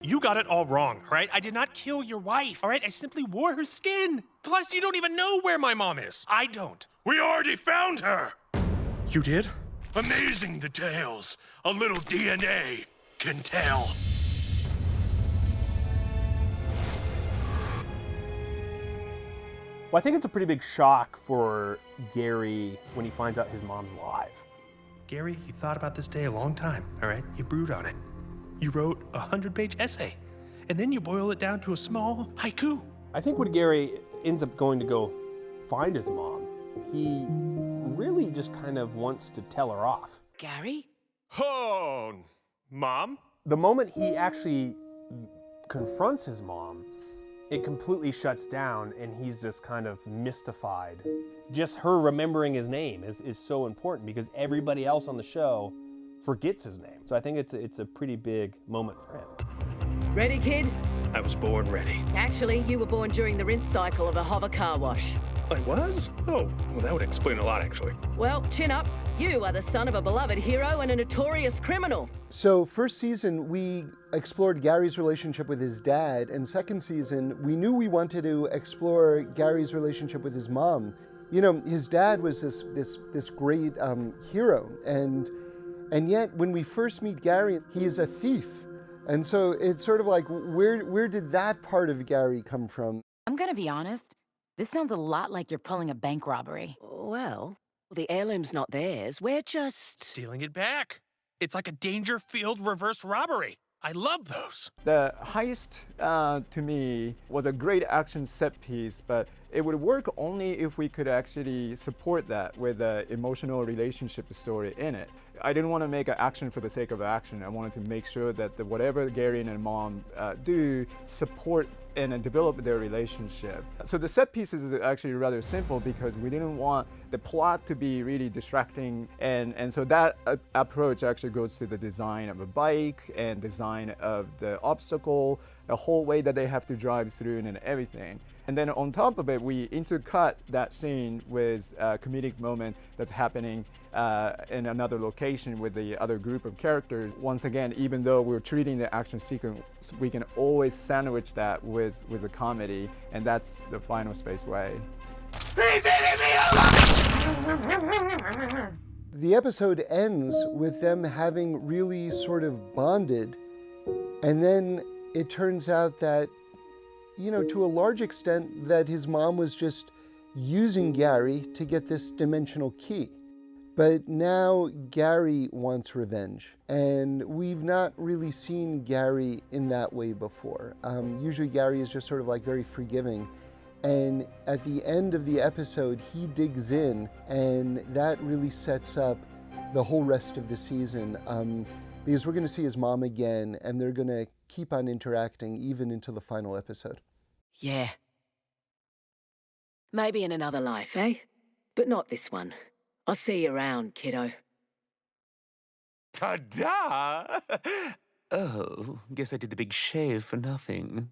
You got it all wrong, all right? I did not kill your wife, all right? I simply wore her skin. Plus, you don't even know where my mom is. I don't. We already found her! You did? Amazing details. A little DNA can tell. Well, I think it's a pretty big shock for Gary when he finds out his mom's alive. Gary, you thought about this day a long time, all right? You brood on it. You wrote a 100-page essay, and then you boil it down to a small haiku. I think when Gary ends up going to go find his mom, he really just kind of wants to tell her off. Gary? Oh, Mom? The moment he actually confronts his mom, it completely shuts down and he's just kind of mystified. Just her remembering his name is so important because everybody else on the show forgets his name. So I think it's a pretty big moment for him. Ready, kid? I was born ready. Actually, you were born during the rinse cycle of a hover car wash. I was? Oh, well, that would explain a lot, actually. Well, chin up. You are the son of a beloved hero and a notorious criminal. So first season, we explored Gary's relationship with his dad, and second season, we knew we wanted to explore Gary's relationship with his mom. You know, his dad was this great hero, and yet when we first meet Gary, he's a thief. And so it's sort of like, where did that part of Gary come from? I'm gonna be honest, this sounds a lot like you're pulling a bank robbery. Well, the heirloom's not theirs. We're just... Stealing it back. It's like a Dangerfield reverse robbery. I love those. The heist, to me, was a great action set piece, but it would work only if we could actually support that with an emotional relationship story in it. I didn't want to make an action for the sake of action. I wanted to make sure that whatever Gary and mom do support and develop their relationship. So the set pieces is actually rather simple because we didn't want the plot to be really distracting, and so that approach actually goes to the design of a bike and design of the obstacle, the whole way that they have to drive through and everything. And then on top of it, we intercut that scene with a comedic moment that's happening in another location with the other group of characters. Once again, even though we're treating the action sequence, we can always sandwich that with a comedy, and that's the Final Space way. He's eating me alive! The episode ends with them having really sort of bonded, and then it turns out that, you know, to a large extent, that his mom was just using Gary to get this dimensional key. But now Gary wants revenge, and we've not really seen Gary in that way before. Usually Gary is just sort of like very forgiving, and at the end of the episode, he digs in, and that really sets up the whole rest of the season, because we're going to see his mom again, and they're going to keep on interacting even into the final episode. Yeah. Maybe in another life, eh? But not this one. I'll see you around, kiddo. Ta-da! Oh, guess I did the big shave for nothing.